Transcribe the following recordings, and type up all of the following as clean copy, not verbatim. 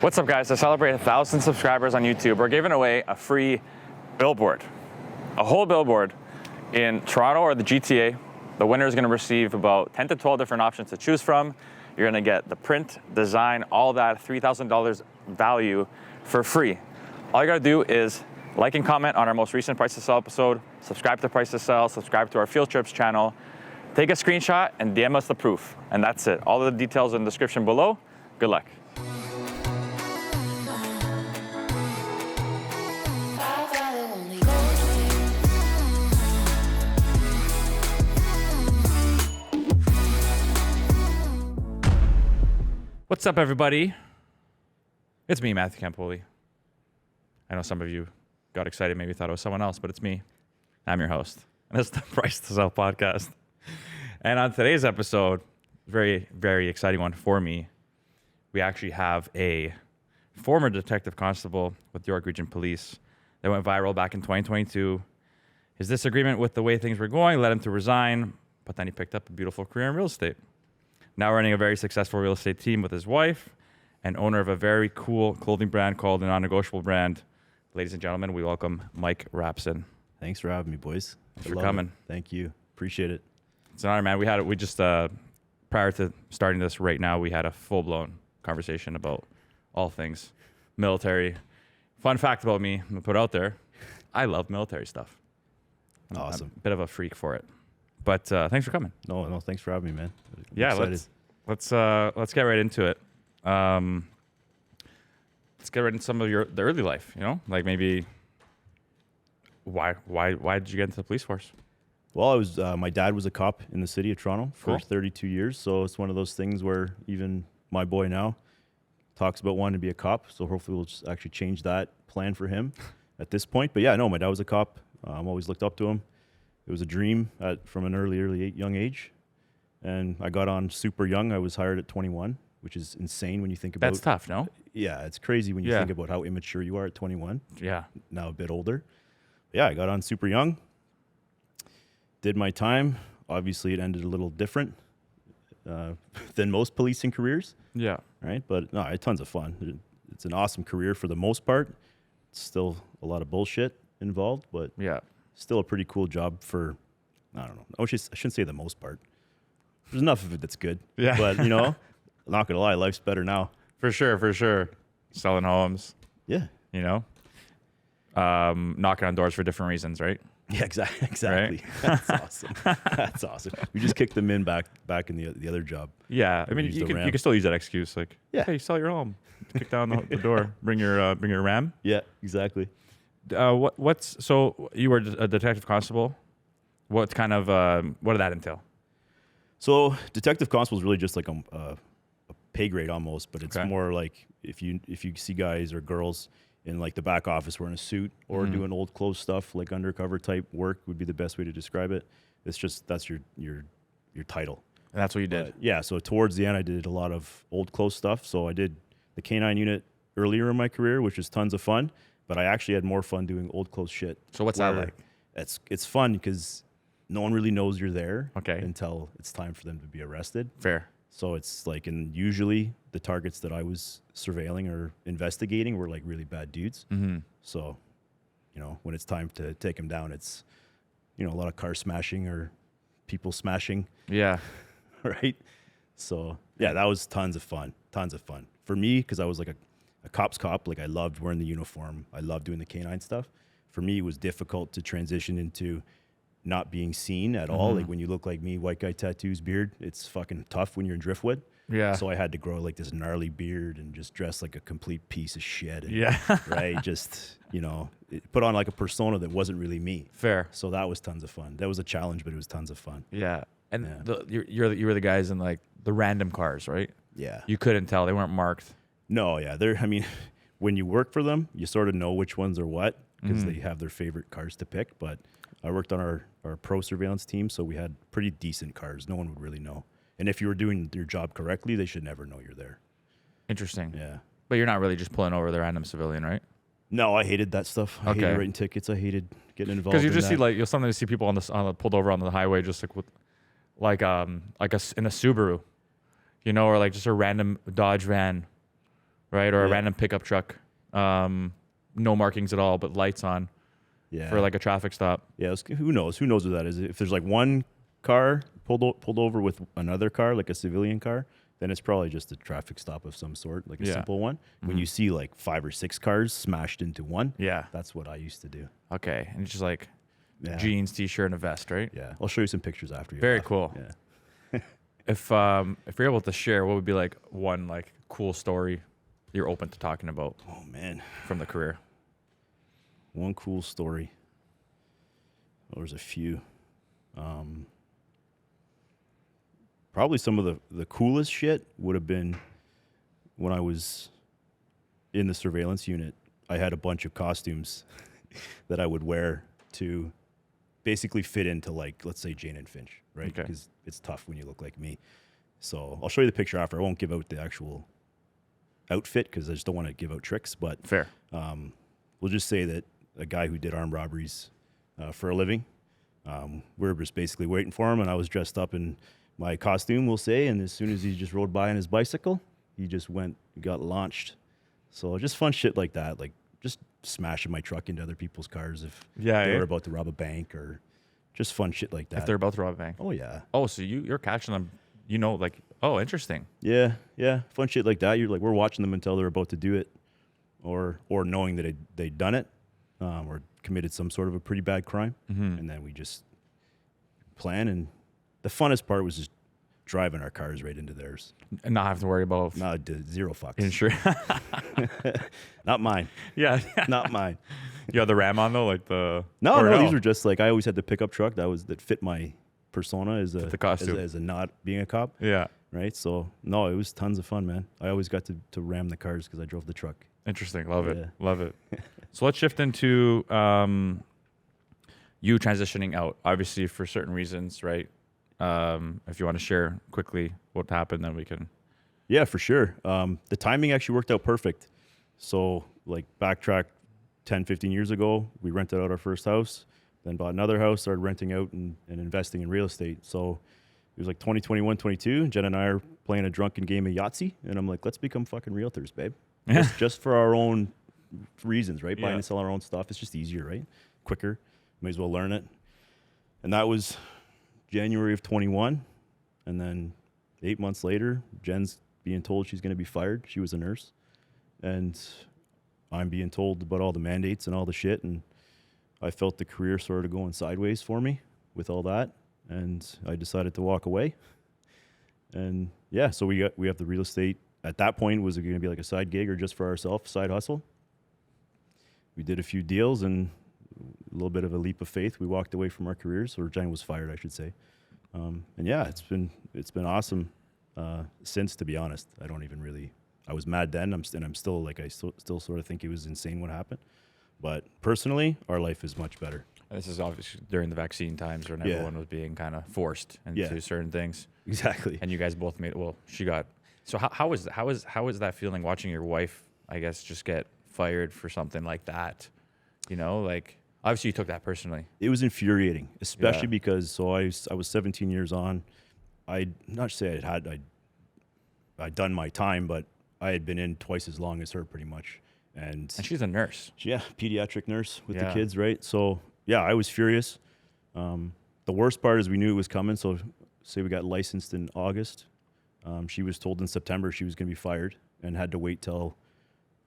What's up, guys? To celebrate 1,000 subscribers on YouTube, we're giving away a free billboard, a whole billboard in Toronto or the GTA. The winner is going to receive about 10 to 12 different options to choose from. You're going to get the print, design, all that, $3,000 value for free. All you got to do is like and comment on our most recent Price to Sell episode, subscribe to Price to Sell, subscribe to our Field Trips channel, take a screenshot and DM us the proof. And that's it. All of the details in the description below. Good luck. What's up, everybody? It's me, Matthew Campoli. I know some of you got excited, maybe thought it was someone else, but it's me. I'm your host. And it's the Price to Sell podcast. And on today's episode, very, very exciting one for me, we actually have a former detective constable with York Region Police that went viral back in 2022. His disagreement with the way things were going led him to resign, but then he picked up a beautiful career in real estate. Now running a very successful real estate team with his wife and owner of a very cool clothing brand called the Non-Negotiable Brand. Ladies and gentlemen, we welcome Mike Rapson. Thanks for having me, boys. Thanks for coming. Thank you. Appreciate it. It's an honor, man. We just, prior to starting this right now, we had a full-blown conversation about all things military. Fun fact about me, I'm going to put out there, I love military stuff. Awesome. I'm a bit of a freak for it. But thanks for coming. No, thanks for having me, man. Yeah, let's get right into it. Let's get right into some of the early life. You know, like maybe why did you get into the police force? Well, I was my dad was a cop in the city of Toronto for Cool. 32 years, so it's one of those things where even my boy now talks about wanting to be a cop. So hopefully we'll just actually change that plan for him at this point. But yeah, no, my dad was a cop. Always looked up to him. It was a dream from an early young age, and I got on super young. I was hired at 21, which is insane when you think about. That's tough, no? Yeah, it's crazy when you think about how immature you are at 21. Yeah. Now a bit older. Yeah, I got on super young. Did my time. Obviously, it ended a little different than most policing careers. Yeah. Right, but no, I had tons of fun. It's an awesome career for the most part. It's still a lot of bullshit involved, but Yeah. still a pretty cool job for, I don't know. I shouldn't say the most part. There's enough of it that's good. Yeah. But, you know, not going to lie, life's better now. For sure. Selling homes, Yeah. you know, knocking on doors for different reasons, right? Yeah, exactly. Right? That's awesome. We just kicked them in back in the other job. Yeah. I mean, Use you the can RAM. still use that excuse, like, Yeah. hey, sell your home, kick down the door, bring your RAM. Yeah, exactly. So you were a detective constable. What kind of what did that entail? So detective constable is really just like a pay grade almost, but it's Okay. more like if you see guys or girls in like the back office wearing a suit or doing old clothes stuff, like undercover type work would be the best way to describe it. It's just that's your title. And that's what you did. But yeah, so towards the end I did a lot of old clothes stuff. So I did the K9 unit earlier in my career, which was tons of fun, but I actually had more fun doing old clothes shit. So what's that where like? It's fun because no one really knows you're there Okay. until it's time for them to be arrested. Fair. So it's like, and usually the targets that I was surveilling or investigating were like really bad dudes. Mm-hmm. So, you know, when it's time to take them down, it's, you know, a lot of car smashing or people smashing, Yeah. right? So yeah, that was tons of fun for me. Cause I was like a cop's cop. Like I loved wearing the uniform. I loved doing the canine stuff. For me, it was difficult to transition into not being seen at all. Like when you look like me, white guy, tattoos, beard, it's fucking tough when you're in Driftwood. Yeah. So I had to grow like this gnarly beard and just dress like a complete piece of shit. And, Yeah. right. Just, you know, put on like a persona that wasn't really me. Fair. So that was tons of fun. That was a challenge, but it was tons of fun. Yeah. And Yeah. you were the guys in like the random cars, right? Yeah. You couldn't tell, they weren't marked. No, yeah. I mean, when you work for them, you sort of know which ones are what because they have their favorite cars to pick. But I worked on our pro surveillance team, so we had pretty decent cars. No one would really know. And if you were doing your job correctly, they should never know you're there. Interesting. Yeah. But you're not really just pulling over the random civilian, right? No, I hated that stuff. I Okay. hated writing tickets. I hated getting involved. Because you in just that. see like you'll sometimes see people on the pulled over on the highway just like with like in a Subaru, you know, or like just a random Dodge van right? Or a Yeah. random pickup truck, no markings at all, but lights on Yeah. for like a traffic stop. Yeah. Who knows? Who knows what that is? If there's like one car pulled over with another car, like a civilian car, then it's probably just a traffic stop of some sort, like a Yeah. simple one. When you see like 5 or 6 cars smashed into one, Yeah. that's what I used to do. Okay. And it's just like Yeah. jeans, t-shirt, and a vest, right? Yeah. I'll show you some pictures after. Very cool. Yeah. If you're able to share, what would be like one like cool story you're open to talking about Oh man, from the career? one cool story. Well, there's a few. Probably some of the coolest shit would have been when I was in the surveillance unit. I had a bunch of costumes that I would wear to basically fit into, like, let's say Jane and Finch, right? Okay. Because it's tough when you look like me. So I'll show you the picture after. I won't give out the actual outfit because I just don't want to give out tricks. But Fair. we'll just say that a guy who did armed robberies for a living, we were just basically waiting for him, and I was dressed up in my costume, we'll say, and as soon as he just rode by on his bicycle, he just got launched. So just fun shit like that, like just smashing my truck into other people's cars if they were about to rob a bank, or just fun shit like that. If they're about to rob a bank. Oh yeah. Oh, so you're catching them, like, oh, interesting. Yeah, fun shit like that. You're like, we're watching them until they're about to do it, or knowing that they'd done it, or committed some sort of a pretty bad crime, and then we just plan. And the funnest part was just driving our cars right into theirs. And not have to worry about Zero fucks. insurance. Not mine. Yeah. Not mine. You had the Ram on though, like the No, these were just like, I always had the pickup truck that fit my persona as the costume. as a not being a cop. Yeah. Right. So no, it was tons of fun, man. I always got to ram the cars because I drove the truck. Interesting. Love it. Yeah. Love it. So let's shift into you transitioning out, obviously for certain reasons, right? If you want to share quickly what happened, then we can. Yeah, for sure. The timing actually worked out perfect. So like backtrack 10, 15 years ago, we rented out our first house, then bought another house, started renting out and investing in real estate. So it was like 2021, 22. Jen and I are playing a drunken game of Yahtzee. And I'm like, let's become fucking realtors, babe. Just for our own reasons, right? Buying and selling our own stuff. It's just easier, right? Quicker. May as well learn it. And that was January of 21. And then 8 months later, Jen's being told she's going to be fired. She was a nurse. And I'm being told about all the mandates and all the shit. And I felt the career sort of going sideways for me with all that. And I decided to walk away. And yeah, so we have the real estate. At that point, was it going to be like a side gig or just for ourselves, side hustle? We did a few deals and a little bit of a leap of faith. We walked away from our careers, or Jen was fired, I should say. And yeah, it's been awesome since, to be honest. I was mad then. I'm still like, I still sort of think it was insane what happened. But personally, our life is much better. And this is obviously during the vaccine times when everyone was being kind of forced into certain things. Exactly. And you guys both made. Well, she got. So how was that feeling watching your wife, I guess, just get fired for something like that? Like obviously you took that personally. It was infuriating, especially because I was 17 years on. I'd not say I'd done my time, but I had been in twice as long as her pretty much. And she's a nurse. Yeah, pediatric nurse with the kids, right? So yeah, I was furious. The worst part is we knew it was coming. So say we got licensed in August. She was told in September she was going to be fired and had to wait till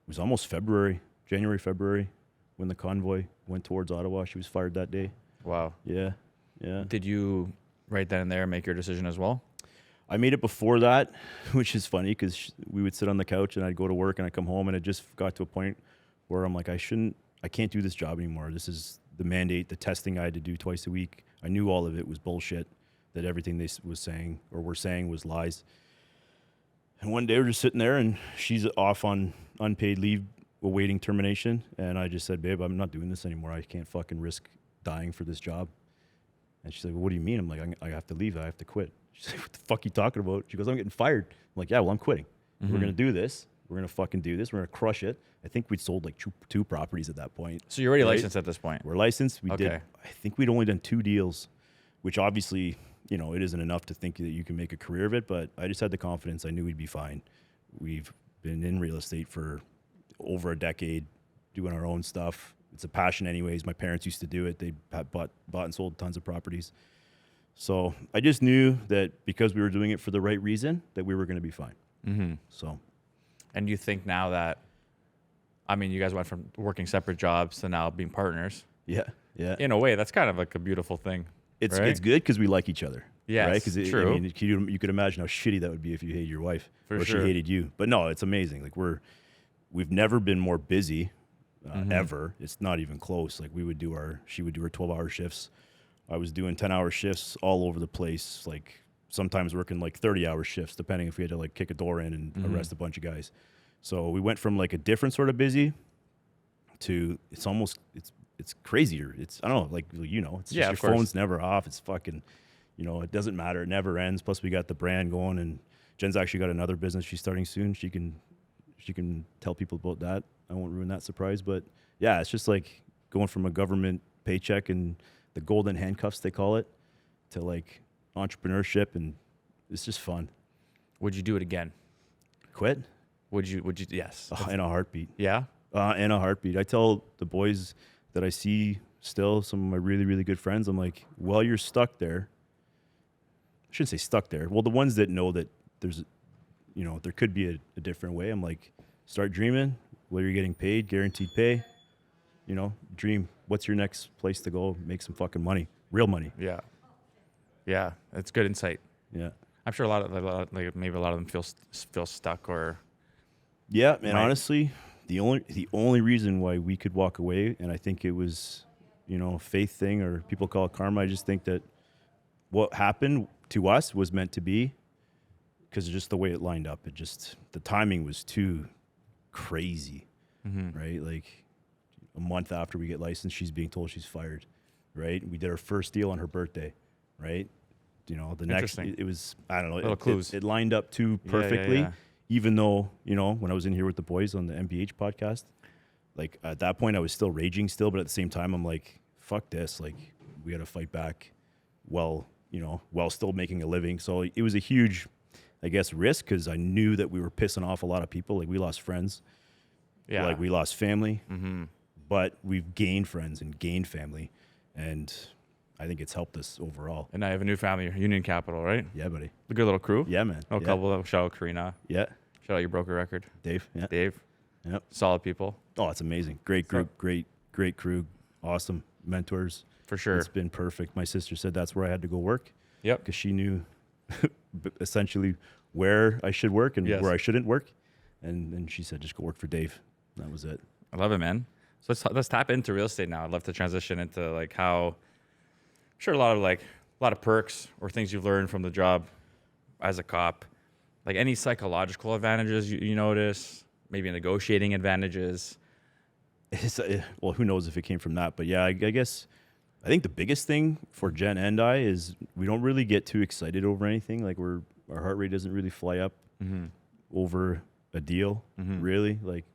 it was almost January, February, when the convoy went towards Ottawa. She was fired that day. Wow. Yeah. Did you right then and there make your decision as well? I made it before that, which is funny because we would sit on the couch and I'd go to work and I'd come home and it just got to a point where I'm like, I can't do this job anymore. This is the mandate, the testing I had to do twice a week. I knew all of it was bullshit, that everything they were saying was lies. And one day we're just sitting there and she's off on unpaid leave awaiting termination. And I just said, babe, I'm not doing this anymore. I can't fucking risk dying for this job. And she's like, well, what do you mean? I'm like, I have to leave. I have to quit. She's like, what the fuck are you talking about? She goes, I'm getting fired. I'm like, yeah, well, I'm quitting. We're going to do this. We're going to fucking do this. We're going to crush it. I think we'd sold like two properties at that point. So you're already licensed at this point? We're licensed. We Okay. did. I think we'd only done 2 deals, which obviously, it isn't enough to think that you can make a career of it, but I just had the confidence. I knew we'd be fine. We've been in real estate for over a decade, doing our own stuff. It's a passion anyways. My parents used to do it. They had bought and sold tons of properties. So I just knew that because we were doing it for the right reason, that we were going to be fine. Mm-hmm. So, and you think now that, I mean, you guys went from working separate jobs to now being partners. yeah. In a way, that's kind of like a beautiful thing. It's right? it's good because we like each other. Yes, right? Because true. I mean, you could imagine how shitty that would be if you hated your wife or sure. she hated you. But no, it's amazing. Like we've never been more busy ever. It's not even close. Like she would do her 12-hour shifts. I was doing 10-hour shifts all over the place. Like sometimes working like 30-hour shifts, depending if we had to like kick a door in and arrest a bunch of guys. So we went from like a different sort of busy to it's crazier. I don't know, like, it's just your phone's never off. It's fucking, it doesn't matter. It never ends. Plus we got the brand going, and Jen's actually got another business she's starting soon. She can tell people about that. I won't ruin that surprise, but yeah, it's just like going from a government paycheck and the golden handcuffs, they call it, to like entrepreneurship, and it's just fun. Would you do it again? Quit? Would you? Yes. In a heartbeat. Yeah? In a heartbeat. I tell the boys that I see still, some of my really, really good friends, I'm like, well, you're stuck there. I shouldn't say stuck there. Well, the ones that know that there's, there could be a different way. I'm like, start dreaming. Where you're getting paid, guaranteed pay. Dream. What's your next place to go make some fucking money? Real money. Yeah. Yeah. That's good insight. Yeah. I'm sure maybe a lot of them feel stuck or. Yeah, and honestly, the only reason why we could walk away, and I think it was, a faith thing, or people call it karma. I just think that what happened to us was meant to be, because of just the way it lined up. The timing was too crazy, right? Like a month after we get licensed, she's being told she's fired, right? We did our first deal on her birthday, right? The next, it was, I don't know, little clues. It lined up too perfectly. Yeah. Even though, when I was in here with the boys on the MBH podcast, like at that point I was still raging still, but at the same time I'm like, fuck this. Like we got to fight back while still making a living. So it was a huge, I guess, risk, because I knew that we were pissing off a lot of people. Like we lost friends. Yeah. Like we lost family. But we've gained friends and gained family. And I think it's helped us overall. And I have a new family, Union Capital, right? Yeah, buddy. A good little crew. Yeah, man. No couple. Shout out Karina. Yeah. Shout out your broker record. Dave. Yeah. Dave. Yep. Solid people. Oh, it's amazing. Great group. Great crew. Awesome mentors. For sure. It's been perfect. My sister said that's where I had to go work. Yep. Because she knew essentially where I should work and where I shouldn't work. And then she said, just go work for Dave. That was it. I love it, man. So let's tap into real estate now. I'd love to transition into like how, I'm sure a lot of perks or things you've learned from the job as a cop, like any psychological advantages you notice, maybe negotiating advantages. Well, who knows if it came from that, but yeah, I guess I think the biggest thing for Jen and I is we don't really get too excited over anything. Like our heart rate doesn't really fly up over a deal, really. Like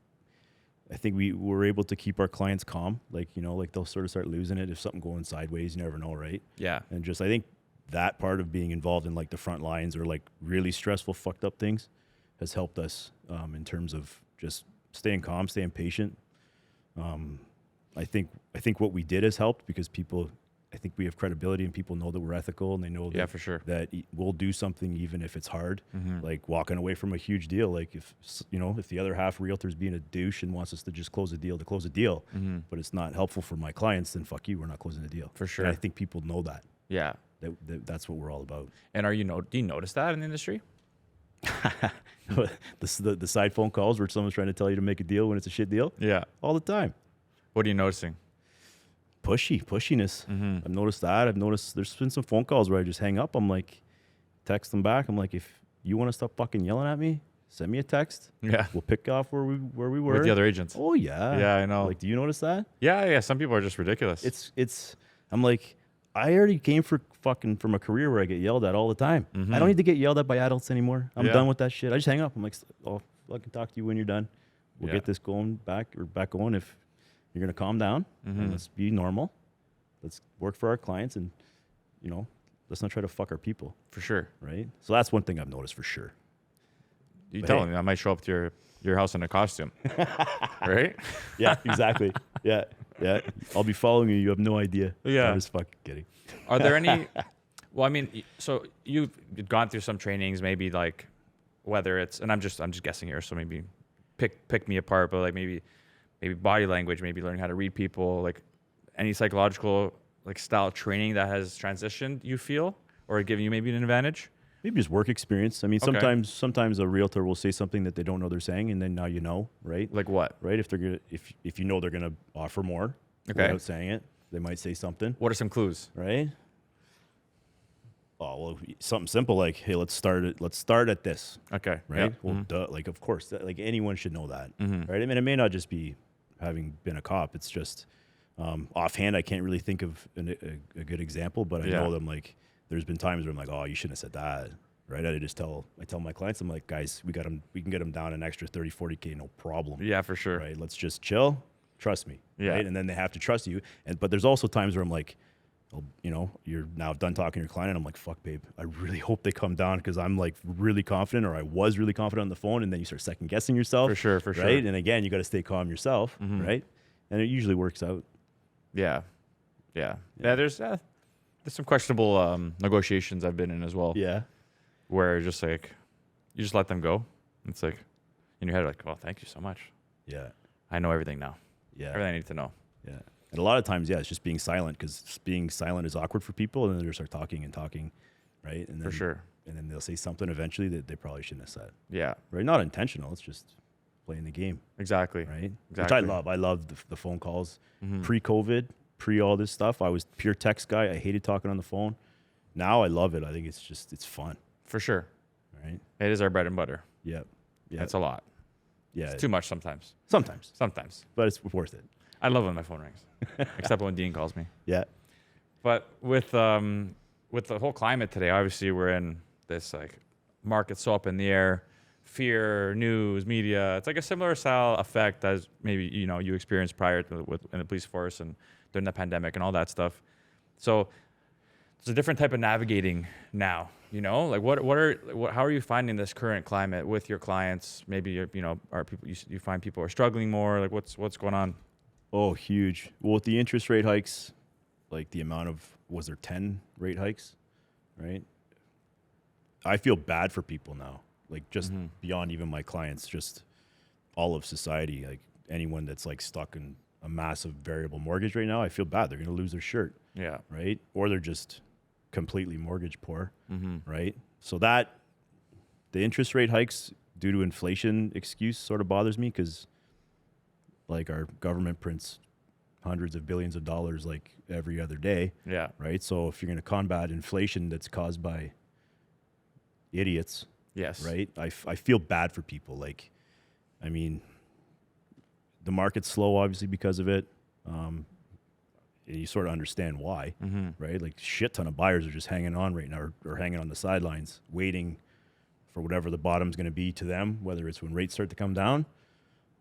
I think we were able to keep our clients calm. Like, like they'll sort of start losing it if something going sideways. You never know, right? Yeah. And just I think that part of being involved in like the front lines or like really stressful, fucked up things has helped us in terms of just staying calm, staying patient. I think what we did has helped because I think we have credibility and people know that we're ethical and they know that, for sure, that we'll do something even if it's hard, like walking away from a huge deal. Like if the other half realtor's being a douche and wants us to just close a deal to close a deal, but it's not helpful for my clients, then fuck you, we're not closing the deal. For sure. And I think people know that. Yeah. That's what we're all about. And do you notice that in the industry? the side phone calls where someone's trying to tell you to make a deal when it's a shit deal? Yeah. All the time. What are you noticing? Pushiness. I've noticed that. I've noticed there's been some phone calls where I just hang up. I'm like, text them back. I'm like, if you want to stop fucking yelling at me, send me a text. Yeah. We'll pick off where we were. With the other agents. Oh yeah. Yeah, I know. Like, do you notice that? Yeah. Some people are just ridiculous. I'm like, I already came from a career where I get yelled at all the time. I don't need to get yelled at by adults anymore. I'm done with that shit. I just hang up. I'm like, I'll fucking talk to you when you're done. We'll get this back going if you're going to calm down and let's be normal. Let's work for our clients and, let's not try to fuck our people. For sure. Right? So that's one thing I've noticed for sure. You But tell hey. them I might show up to your house in a costume, right? Yeah, exactly. Yeah. I'll be following you. You have no idea. Yeah. I'm just fucking kidding. Are there any? Well, I mean, so you've gone through some trainings, maybe like whether it's, and I'm just guessing here, so maybe pick me apart, but like maybe body language, maybe learning how to read people, like any psychological like style training that has transitioned, you feel, or given you maybe an advantage? Maybe just work experience. I mean, Okay. sometimes a realtor will say something that they don't know they're saying, and then now you know, right? Like what? Right? If they're gonna, if you know they're gonna offer more Okay. without saying it, they might say something, What are some clues? right? Oh well, something simple like, hey, let's start at this, Okay. right? Yeah. Well, duh, like of course, like anyone should know that, Mhm. right? I mean, it may not just be having been a cop. It's just offhand, I can't really think of a good example, but I Yeah. know them like. There's been times where I'm like, oh, you shouldn't have said that, right? I tell my clients, I'm like, guys, we can get them down an extra 30, 40K, no problem, Yeah, for sure. right? Let's just chill, trust me, Yeah. right? And then they have to trust you. But there's also times where I'm like, well, you're now done talking to your client, and I'm like, fuck, babe, I really hope they come down because I'm like really confident, or I was really confident on the phone, and then you start second guessing yourself, For sure, for right? sure. And again, you got to stay calm yourself, right? And it usually works out. Yeah. There's some questionable negotiations I've been in as well. Yeah, Where just like you just let them go. It's like in your head, like, oh, thank you so much. yeah, I know everything now. yeah. Everything I need to know. Yeah. And a lot of times, yeah, it's just being silent because being silent is awkward for people. And then they start talking and talking, right? And then, For sure. And then they'll say something eventually that they probably shouldn't have said, Yeah. right? Not intentional. It's just playing the game, Exactly. right? Which Exactly. I love. I love the phone calls. Mhm. Pre-COVID, pre all this stuff, I was pure text guy. I hated talking on the phone. Now I love it. I think it's fun, For sure. right? It is our bread and butter. Yeah. Yeah. It's a lot. Yeah. It's too much sometimes. Sometimes, but it's worth it. I love when my phone rings, except when Dean calls me. Yeah. But with the whole climate today, obviously we're in this like market so up in the air, fear, news, media. It's like a similar style effect as maybe you experienced prior to in the police force and during the pandemic and all that stuff. So it's a different type of navigating now. Like how are you finding this current climate with your clients? Maybe are people you find people are struggling more? Like what's going on? Oh, huge. Well, with the interest rate hikes, like the amount of, was there 10 rate hikes, right? I feel bad for people now, like just beyond even my clients, just all of society, like anyone that's like stuck in a massive variable mortgage right now. I feel bad. They're going to lose their shirt, Yeah. right? Or they're just completely mortgage poor, Mm-hmm. right? So that the interest rate hikes due to inflation excuse sort of bothers me because like our government prints hundreds of billions of dollars like every other day, Yeah. right? So if you're going to combat inflation that's caused by idiots, Yes. right? I feel bad for people. Like, I mean, the market's slow obviously because of it. And you sort of understand why, right? Like shit ton of buyers are just hanging on right now or hanging on the sidelines, waiting for whatever the bottom's going to be to them, whether it's when rates start to come down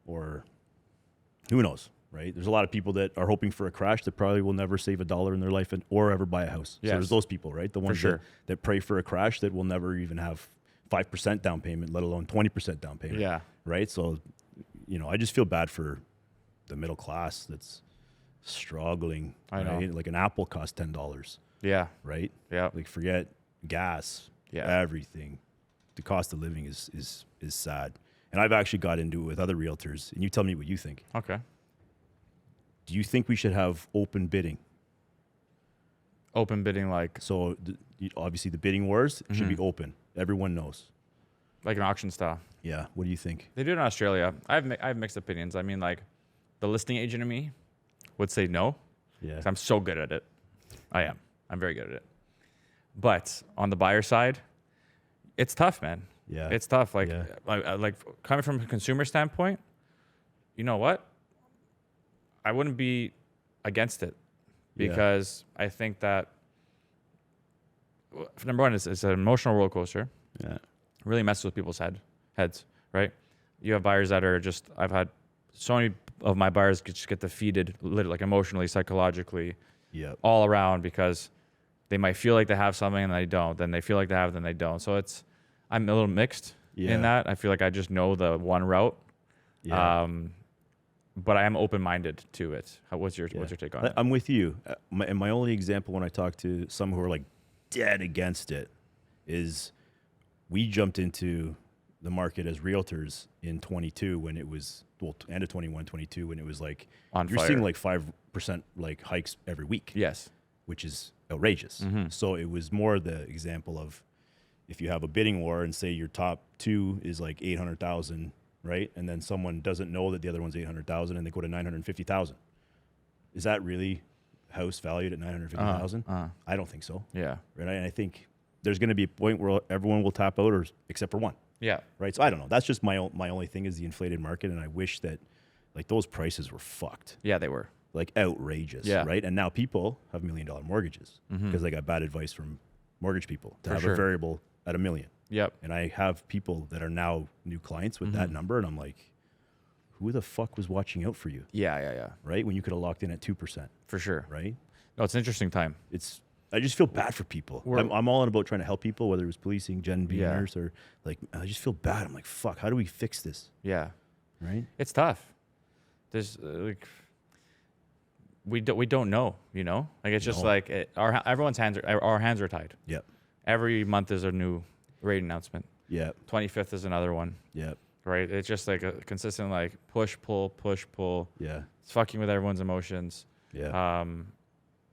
or who knows, right? There's a lot of people that are hoping for a crash that probably will never save $1 in their life or ever buy a house. Yes. So there's those people, right? The ones sure. that pray for a crash that will never even have 5% down payment, let alone 20% down payment. Yeah. Right. So, I just feel bad for the middle class that's struggling. I know. Right? Like an apple costs $10, Yeah. right? Yeah. Like forget gas, Yeah. everything. The cost of living is sad. And I've actually got into it with other realtors, and you tell me what you think. Okay. Do you think we should have open bidding? Open bidding, like So obviously the bidding wars should be open. Everyone knows. an auction style. Yeah. What do you think? They do it in Australia. I have mixed opinions. I mean, like the listing agent in me would say no. Yeah. 'Cause I'm so good at it. I am. I'm very good at it. But on the buyer side, it's tough, man. Yeah. It's tough. Like, Yeah. like coming from a consumer standpoint, you know what? I wouldn't be against it Yeah. because I think that number one is it's an emotional roller coaster. Yeah. Really messes with people's heads, right? You have buyers that are just, I've had so many of my buyers just get defeated, literally, like emotionally, psychologically, Yeah. all around because they might feel like they have something and they don't. Then they feel like they have it and they don't. So I'm a little mixed in that. I feel like I just know the one route. Yeah. But I am open-minded to it. What's your take on it? I'm with you. My only example when I talk to some who are like dead against it is we jumped into the market as realtors in 22 when it was, well, end of 21, 22, when it was like, On you're fire. seeing like 5% like hikes every week. Yes. Which is outrageous. So it was more the example of if you have a bidding war and say your top two is like 800,000, right? And then someone doesn't know that the other one's 800,000 and they go to 950,000. Is that really house valued at 950,000? I don't think so. Yeah. Right. And I think there's going to be a point where everyone will tap out, or except for one. Yeah. Right. So I don't know. That's just my only thing is the inflated market, and I wish that like those prices were fucked. Yeah, they were. Like outrageous. Yeah. Right. And now people have $1 million mortgages because they got bad advice from mortgage people to For have sure. a variable at $1 million. Yep. And I have people that are now new clients with that number, and I'm like, who the fuck was watching out for you? Yeah. Right. When you could have locked in at 2%. For sure. Right. No, it's an interesting time. I just feel bad for people. I'm all in about trying to help people, whether it was policing, Gen B nurse, or like, I just feel bad. I'm like, fuck, how do we fix this? Yeah. Right. It's tough. There's like, we don't know, you know, like it's just like everyone's hands are tied. Yep. Every month is a new rate announcement. Yep. 25th is another one. Yep. Right. It's just like a consistent like push pull. Yeah. It's fucking with everyone's emotions. Yeah.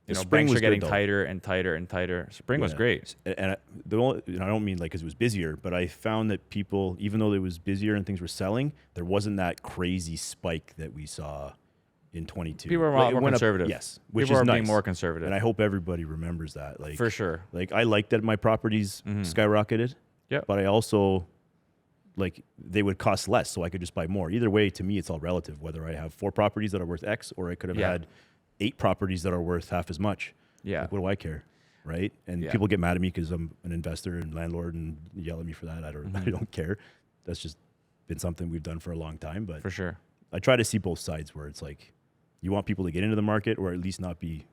You know, spring banks was are getting good, though. tighter and tighter and tighter. Spring was great. And I don't mean like because it was busier, but I found that people, even though it was busier and things were selling, there wasn't that crazy spike that we saw in 22. People were a lot more conservative. Yes, which People is are nice. being more conservative. And I hope everybody remembers that. Like For sure. Like I like that my properties skyrocketed. Yep. But I also like they would cost less, so I could just buy more. Either way, to me, it's all relative. Whether I have 4 properties that are worth X, or I could have had 8 properties that are worth half as much. Yeah. Like, what do I care? Right. And people get mad at me because I'm an investor and landlord and yell at me for that. I don't care. That's just been something we've done for a long time. But For sure. I try to see both sides where it's like you want people to get into the market or at least not be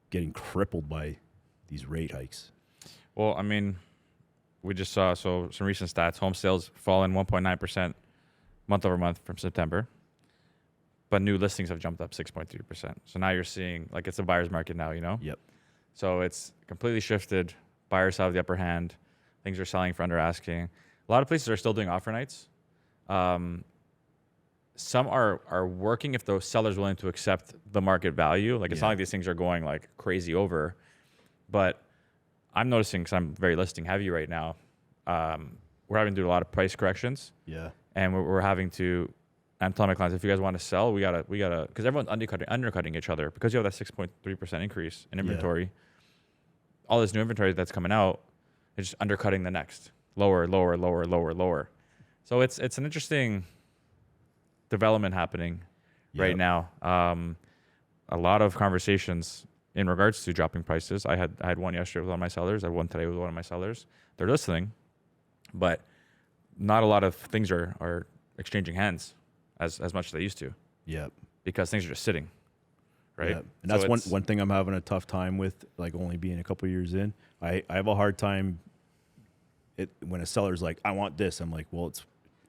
getting crippled by these rate hikes. Well, I mean, we just saw some recent stats. Home sales fallen 1.9% month over month from September. But new listings have jumped up 6.3%. So now you're seeing, like, it's a buyer's market now, you know? Yep. So it's completely shifted. Buyers have the upper hand. Things are selling for under asking. A lot of places are still doing offer nights. Some are working if the seller's willing to accept the market value. Like, it's not like these things are going, like, crazy over. But I'm noticing, because I'm very listing heavy right now, we're having to do a lot of price corrections. Yeah. And we're having to... I'm telling my clients, if you guys want to sell, we gotta, because everyone's undercutting each other because you have that 6.3% increase in inventory. All this new inventory that's coming out, it's just undercutting the next lower. So it's an interesting development happening right now. A lot of conversations in regards to dropping prices. I had one yesterday with one of my sellers. I had one today with one of my sellers. They're listening, but not a lot of things are exchanging hands as much as they used to. Yeah. Because things are just sitting, right? Yeah. And that's one thing I'm having a tough time with, like only being a couple of years in. I have a hard time when a seller's like, I want this. I'm like, well,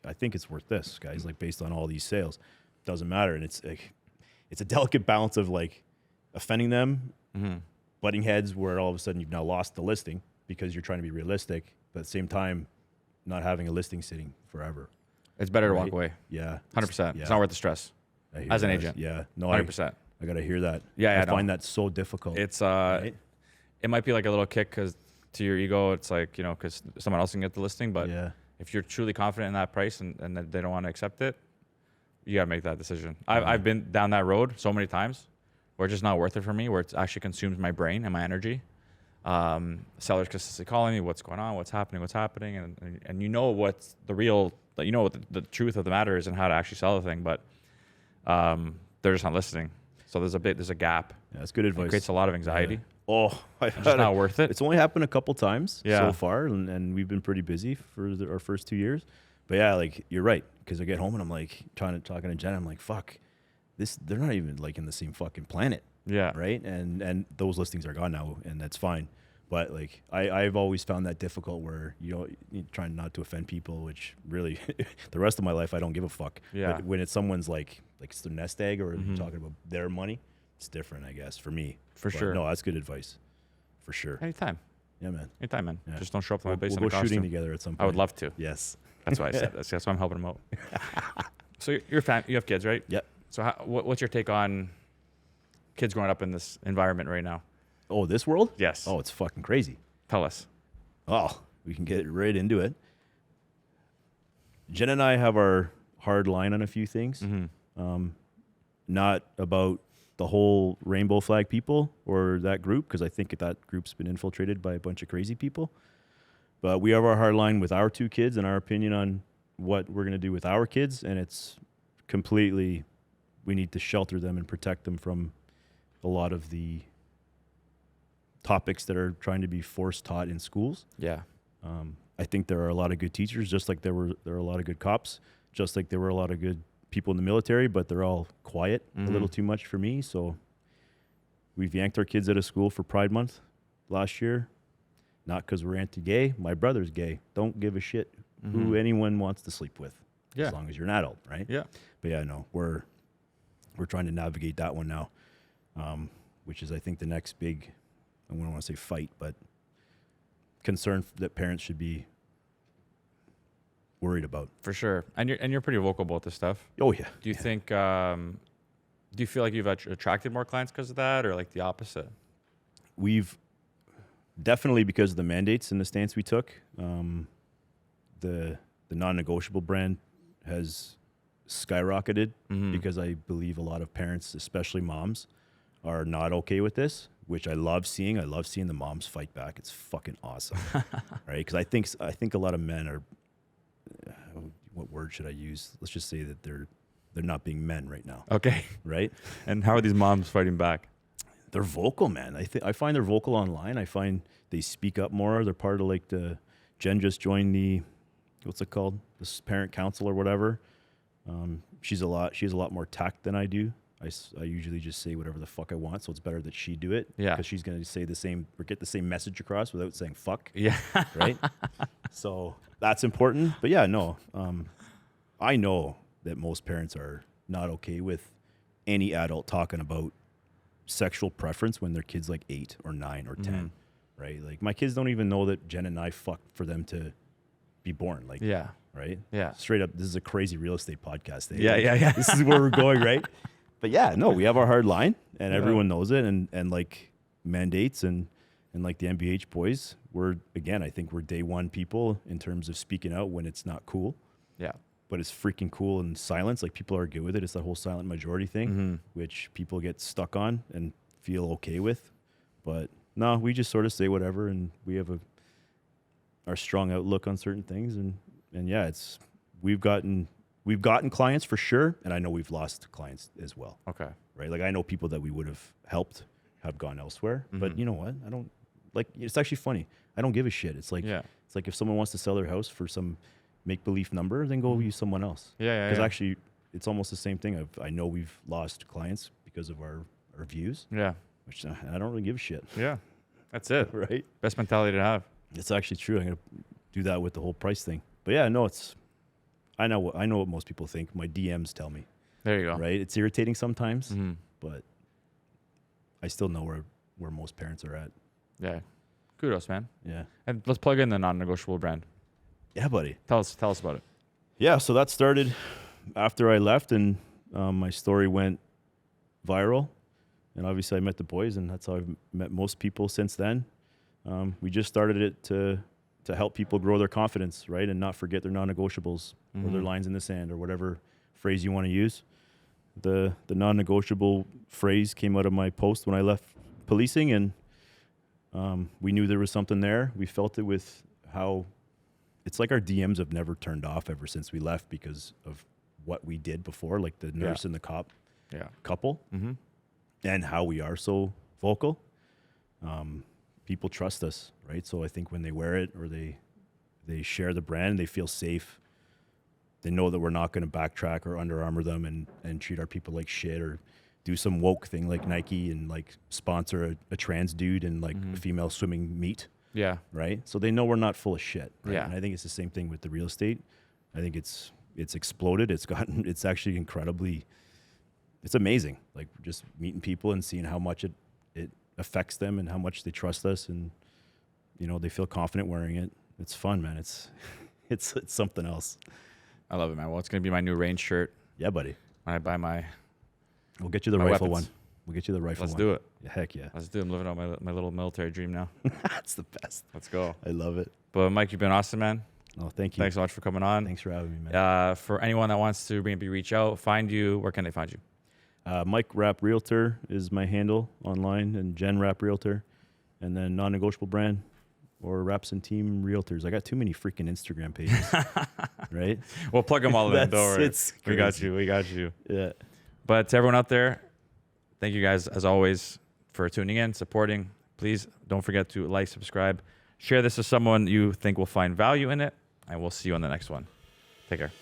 I think it's worth this, guys, like based on all these sales. Doesn't matter. And it's a delicate balance of like offending them, butting heads where all of a sudden you've now lost the listing because you're trying to be realistic, but at the same time, not having a listing sitting forever. It's better to walk away. Yeah. 100%. It's not worth the stress as an agent. Yeah. No, 100%. I got to hear that. Yeah. I find that so difficult. It's, right? It might be like a little kick because to your ego, it's like, you know, because someone else can get the listing. But if you're truly confident in that price and they don't want to accept it, you got to make that decision. I've been down that road so many times where it's just not worth it for me, where it actually consumes my brain and my energy. Sellers consistently calling me, what's going on, what's happening, and you know what's the real, you know what the truth of the matter is and how to actually sell the thing, but they're just not listening. So there's a gap. Yeah, that's good advice. It creates a lot of anxiety. Yeah. Oh, it's just not worth it. It's only happened a couple times so far, and we've been pretty busy for our first 2 years. But yeah, like you're right, because I get home and I'm like talking to Jen. I'm like, fuck, they're not even like in the same fucking planet. Yeah. Right. And those listings are gone now, and that's fine. But like I've always found that difficult where you're trying not to offend people, which really the rest of my life I don't give a fuck. Yeah. But when it's someone's like it's their nest egg or you're talking about their money, it's different, I guess, for me. For But sure. No, that's good advice. For sure. Anytime. Yeah, man. Anytime, man. Yeah. Just don't show up to my base We'll in a go costume. shooting together at some point. I would love to. Yes. That's why I said this. That's why I'm helping him out. So you have kids, right? Yep. So what's your take on kids growing up in this environment right now? Oh, this world? Yes. Oh, it's fucking crazy. Tell us. Oh, we can get right into it. Jen and I have our hard line on a few things. Not about the whole rainbow flag people or that group, because I think that group's been infiltrated by a bunch of crazy people. But we have our hard line with our 2 kids and our opinion on what we're going to do with our kids. And it's completely, we need to shelter them and protect them from a lot of the topics that are trying to be force taught in schools. Yeah. I think there are a lot of good teachers, just like there are a lot of good cops, just like there were a lot of good people in the military, but they're all quiet a little too much for me. So we've yanked our kids out of school for Pride Month last year. Not because we're anti-gay. My brother's gay. Don't give a shit who anyone wants to sleep with, as long as you're an adult, right? Yeah. But yeah, no, we're trying to navigate that one now, which is I think the next big, I don't want to say fight, but concern that parents should be worried about. For sure. And you're pretty vocal about this stuff. Oh yeah. Do you think? Do you feel like you've attracted more clients because of that, or like the opposite? We've definitely, because of the mandates and the stance we took, the non-negotiable brand has skyrocketed because I believe a lot of parents, especially moms, are not okay with this, which I love seeing. I love seeing the moms fight back. It's fucking awesome, right? Because I think a lot of men are. What word should I use? Let's just say that they're not being men right now. Okay. Right. And how are these moms fighting back? They're vocal, man. I find they're vocal online. I find they speak up more. They're part of like Jen just joined the, what's it called? This parent council or whatever. She has a lot more tact than I do. I usually just say whatever the fuck I want, so it's better that she do it. Yeah. Because she's going to say the same or get the same message across without saying fuck. Yeah. Right? So that's important. But yeah, no. I know that most parents are not okay with any adult talking about sexual preference when their kid's like 8 or 9 or 10. Right? Like my kids don't even know that Jen and I fucked for them to be born. Like, Yeah. right? Yeah. Straight up, this is a crazy real estate podcast. Eh? Yeah. Like, Yeah. Yeah. This is where we're going, right? But yeah, no, we have our hard line and everyone knows it. And like mandates and like the MBH boys, I think we're day one people in terms of speaking out when it's not cool. Yeah. But it's freaking cool in silence. Like people are good with it. It's that whole silent majority thing, which people get stuck on and feel okay with. But no, we just sort of say whatever, and we have our strong outlook on certain things. And yeah, we've gotten clients for sure, and I know we've lost clients as well. Okay. Right? Like I know people that we would have helped have gone elsewhere, but you know what? I don't like. It's actually funny. I don't give a shit. It's like if someone wants to sell their house for some make-believe number, then go use someone else. Yeah. Because actually, it's almost the same thing. I know we've lost clients because of our views. Yeah. Which I don't really give a shit. Yeah. That's it. Right? Best mentality to have. It's actually true. I'm gonna do that with the whole price thing. But yeah, no, I know what most people think. My DMs tell me. There you go. Right? It's irritating sometimes, but I still know where most parents are at. Yeah. Kudos, man. Yeah. And let's plug in the non-negotiable brand. Yeah, buddy. Tell us about it. Yeah, so that started after I left, and my story went viral. And obviously I met the boys, and that's how I've met most people since then. We just started it to help people grow their confidence, right? And not forget their non-negotiables or their lines in the sand or whatever phrase you want to use. The non-negotiable phrase came out of my post when I left policing, and we knew there was something there. We felt it with how it's like our DMs have never turned off ever since we left because of what we did before, like the nurse and the cop couple, and how we are so vocal. People trust us, right? So I think when they wear it or they share the brand, they feel safe. They know that we're not going to backtrack or Under Armour them and treat our people like shit or do some woke thing like Nike and like sponsor a trans dude and like a female swimming meet. Yeah. Right. So they know we're not full of shit. Right? Yeah. And I think it's the same thing with the real estate. I think it's exploded. It's actually incredibly, it's amazing. Like just meeting people and seeing how much it affects them and how much they trust us and, you know, they feel confident wearing it. It's fun, man. It's something else. I love it, man. Well, it's going to be my new range shirt Yeah, buddy. when I buy my... We'll get you the My rifle weapons. one. We'll get you the rifle Let's one. do it. Heck yeah. Let's do it. I'm living out my little military dream now. That's the best. Let's go. I love it. But Mike, you've been awesome, man. Oh, thank you. Thanks so much for coming on. Thanks for having me, man. For anyone that wants to maybe reach out, find you, where can they find you? Mike Rap Realtor is my handle online, and Jen Rap Realtor, and then Non-Negotiable Brand or Rapson Team Realtors. I got too many freaking Instagram pages, right? We'll plug them all in. Don't worry. It's We got crazy. you. We got you. Yeah. But to everyone out there, thank you guys, as always, for tuning in, supporting. Please don't forget to like, subscribe, share this with someone you think will find value in it, and we'll see you on the next one. Take care.